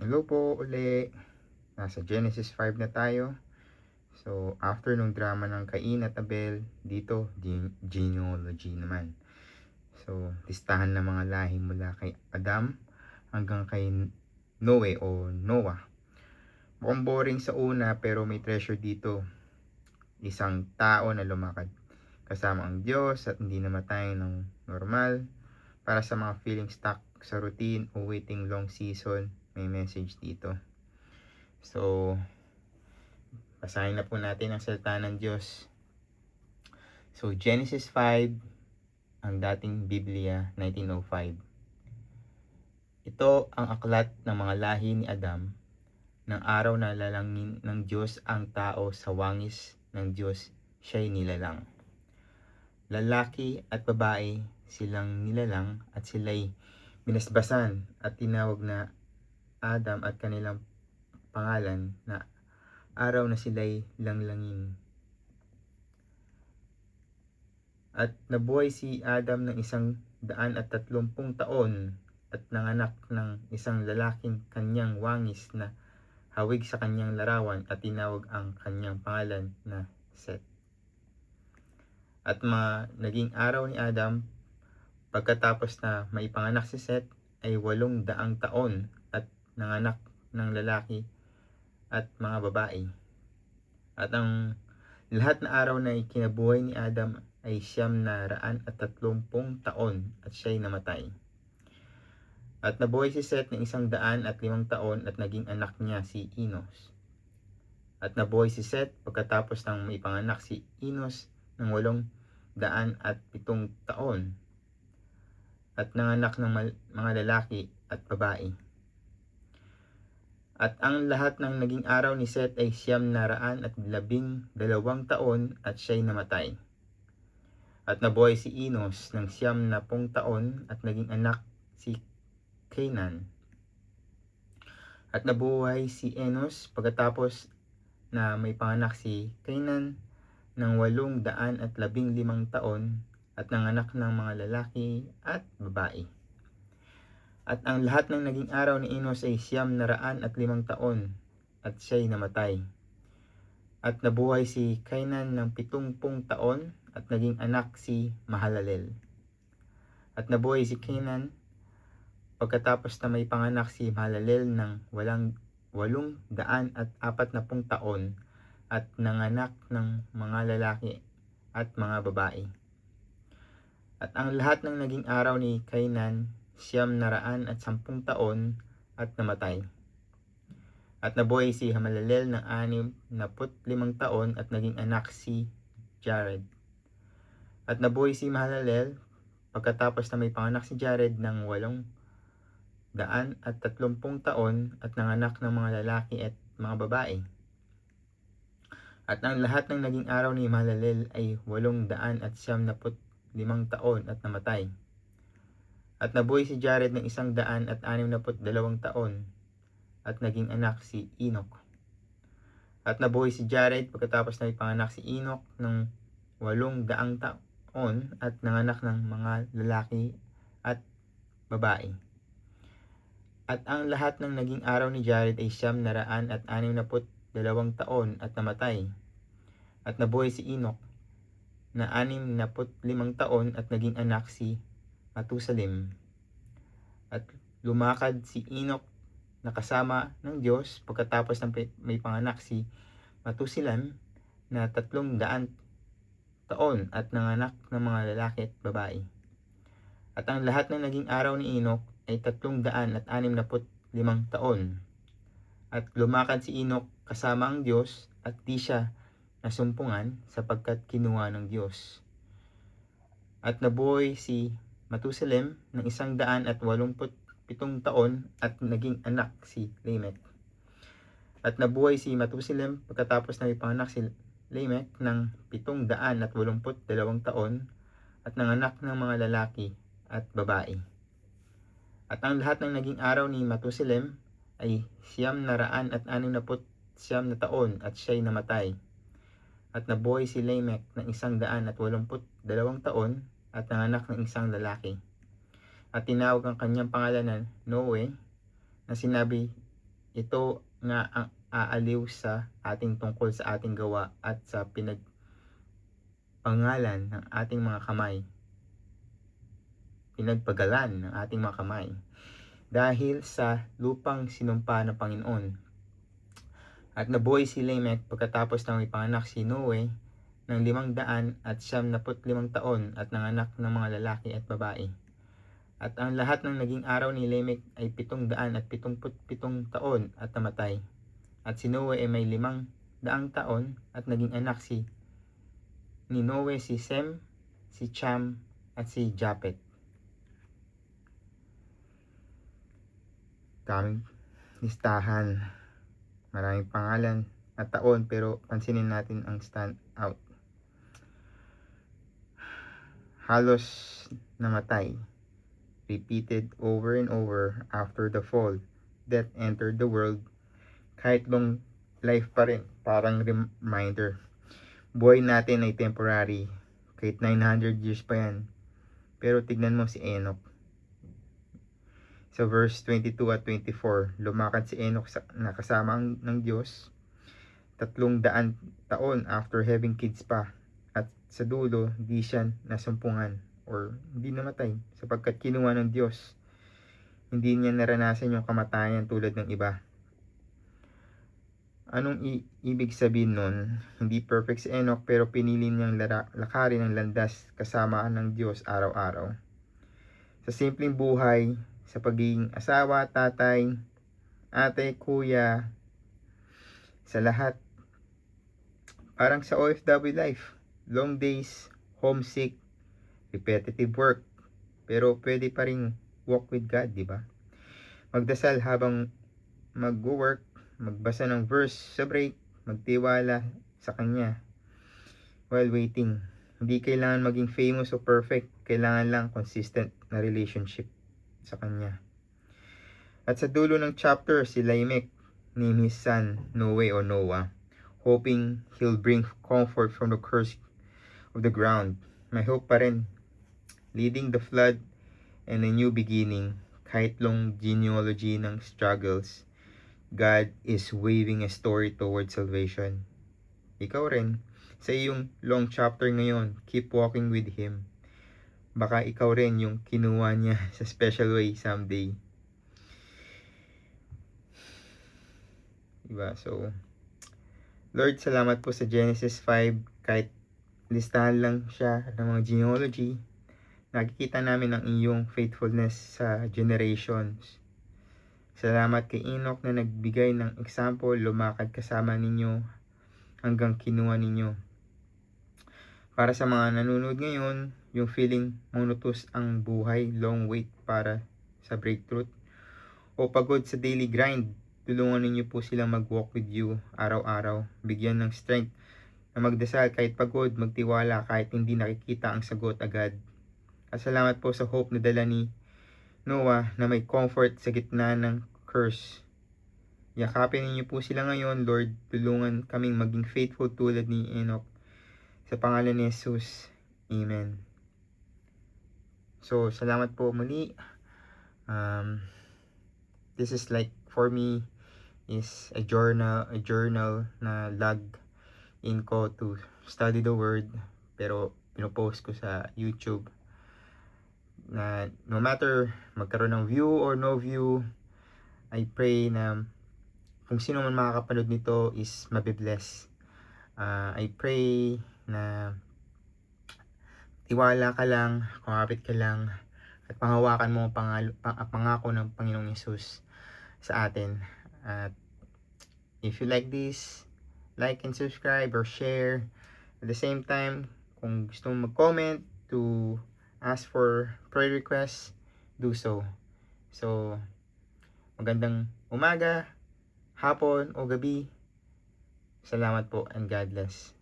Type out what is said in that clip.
Hello po uli. Nasa Genesis 5 na tayo. So, after nung drama ng Cain at Abel, dito, genealogy naman. So, listahan ng mga lahi mula kay Adam hanggang kay Noe o Noah. Mukhang boring sa una pero may treasure dito. Isang tao na lumakad kasama ang Diyos at hindi namatay ng normal. Para sa mga feeling stuck sa routine o waiting long season, may message dito. So, basahin na po natin ang salita ng Diyos. So, Genesis 5, ang dating Biblia, 1905. Ito ang aklat ng mga lahi ni Adam, ng araw na lalangin ng Diyos ang tao sa wangis ng Diyos, siya'y nilalang. Lalaki at babae silang nilalang at sila'y binasbasan at tinawag na Adam at kanilang pangalan na araw na sila'y langlangin. At nabuhay si Adam ng 130 taon at nanganak ng isang lalaking kanyang wangis na hawig sa kanyang larawan at tinawag ang kanyang pangalan na Seth. At naging araw ni Adam pagkatapos na maipanganak si Seth ay 800 taon at nanganak ng lalaki at mga babae. At ang lahat na araw na ikinabuhay ni Adam ay 930 taon at siya'y namatay. At nabuhay si Seth ng 105 taon at naging anak niya si Enos. At nabuhay si Seth pagkatapos ng maipanganak si Enos ng 807 taon at nanganak ng mga lalaki at babae. At ang lahat ng naging araw ni Seth ay 912 taon at siya'y namatay. At nabuhay si Enos ng 90 taon at naging anak si Cainan. At nabuhay si Enos pagkatapos na may panganak si Cainan ng 815 taon at nanganak ng mga lalaki at babae. At ang lahat ng naging araw ni Enos ay 905 taon at siya'y namatay. At nabuhay si Cainan ng 70 taon at naging anak si Mahalalel. At nabuhay si Cainan pagkatapos na may panganak si Mahalalel ng 840 taon at nanganak ng mga lalaki at mga babae. At ang lahat ng naging araw ni Cainan 910 taon at namatay. At nabuhay si Mahalalel ng 65 taon at naging anak si Jared. At nabuhay si Mahalalel pagkatapos na may panganak si Jared ng 830 taon at nanganak ng mga lalaki at mga babae. At ang lahat ng naging araw ni Mahalalel ay 875 taon at namatay. At nabuhay si Jared ng 162 taon at naging anak si Enoch. At nabuhay si Jared pagkatapos na ipanganak si Enoch ng 800 taon at nanganak ng mga lalaki at babae. At ang lahat ng naging araw ni Jared ay 962 taon at namatay. At nabuhay si Enoch na 65 taon at naging anak si Matusalem. At lumakad si Enoch na kasama ng Diyos pagkatapos ng may panganak si Matusalem na 300 taon at nanganak ng mga lalaki at babae. At ang lahat ng naging araw ni Enoch ay 365 taon. At lumakad si Enoch kasama ang Diyos at di siya nasumpungan sapagkat kinuha ng Diyos. At nabuhay si Matusalem ng 187 taon at naging anak si Lamech. At nabuhay si Matusalem pagkatapos na ipanganak si Lamech ng 782 taon at nanganak ng mga lalaki at babae. At ang lahat ng naging araw ni Matusalem ay 967 na taon at siya'y namatay. At nabuhay si Lamech ng 182 taon at nanganak ng isang lalaki. At tinawag ang kanyang pangalan na Noe na sinabi ito nga ang aaliw sa ating tungkol sa ating gawa at sa pinagpagalan ng ating mga kamay dahil sa lupang sinumpa ng Panginoon. At nabuhay si Lamech pagkatapos ng ipanganak si Noe ng 595 taon at nanganak ng mga lalaki at babae. At ang lahat ng naging araw ni Lamech ay 777 taon at namatay. At si Noe ay may 500 taon at naging anak ni Noe si Sem, si Cham at si Japet. Daming listahan, maraming pangalan at taon, pero pansinin natin ang stand out. Halos namatay, repeated over and over after the fall. Death entered the world. Kahit long life pa rin, parang reminder. Buhay natin ay temporary, kahit 900 years pa yan. Pero tignan mo si Enoch. Sa verse 22 at 24, lumakad si Enoch na kasama ng Diyos 300 taon after having kids pa. At sa dulo, di siya nasumpungan or hindi namatay sapagkat kinuha ng Diyos. Hindi niya naranasan yung kamatayan tulad ng iba. Anong ibig sabihin nun? Hindi perfect si Enoch pero pinili niyang lakarin ang landas kasama ng Diyos araw-araw. Sa simpleng buhay, sa pagiging asawa, tatay, ate, kuya, sa lahat, parang sa OFW life, long days, homesick, repetitive work, pero pwede pa rin walk with God, di ba? Magdasal habang mag-work, magbasa ng verse sa break, magtiwala sa Kanya while waiting. Hindi kailangan maging famous o perfect, kailangan lang consistent na relationship sa Kanya. At sa dulo ng chapter, si Lamech named his son Noe o Noah, hoping he'll bring comfort from the curse of the ground. May hope pa rin, leading the flood and a new beginning. Kahit long genealogy ng struggles, God is waving a story towards salvation. Ikaw rin, sa iyong long chapter ngayon, keep walking with Him. Baka ikaw rin yung kinuha niya sa special way someday. Diba? So, Lord, salamat po sa Genesis 5. Kahit listahan lang siya ng mga genealogy, nakikita namin ang iyong faithfulness sa generations. Salamat kay Enoch na nagbigay ng example, lumakad kasama ninyo hanggang kinuha ninyo. Para sa mga nanonood ngayon, yung feeling monotonous ang buhay, long wait para sa breakthrough, o pagod sa daily grind, tulungan ninyo po silang mag-walk with you araw-araw. Bigyan ng strength na magdasal kahit pagod, magtiwala kahit hindi nakikita ang sagot agad. At salamat po sa hope na dala ni Noah na may comfort sa gitna ng curse. Yakapin ninyo po sila ngayon, Lord. Tulungan kaming maging faithful tulad ni Enoch. Sa pangalan ni Jesus. Amen. So, salamat po muli. This is like, for me, is a journal na log in ko to study the word. Pero, pinopost ko sa YouTube. Na no matter magkaroon ng view or no view, I pray na kung sino man makakapanood nito is mabibless. I pray na tiwala ka lang, kumapit ka lang, at panghawakan mo ang pangako ng Panginoong Yesus sa atin. At if you like this, like and subscribe or share. At the same time, kung gusto mo mag-comment to ask for prayer requests, do so. So, magandang umaga, hapon o gabi. Salamat po and God bless.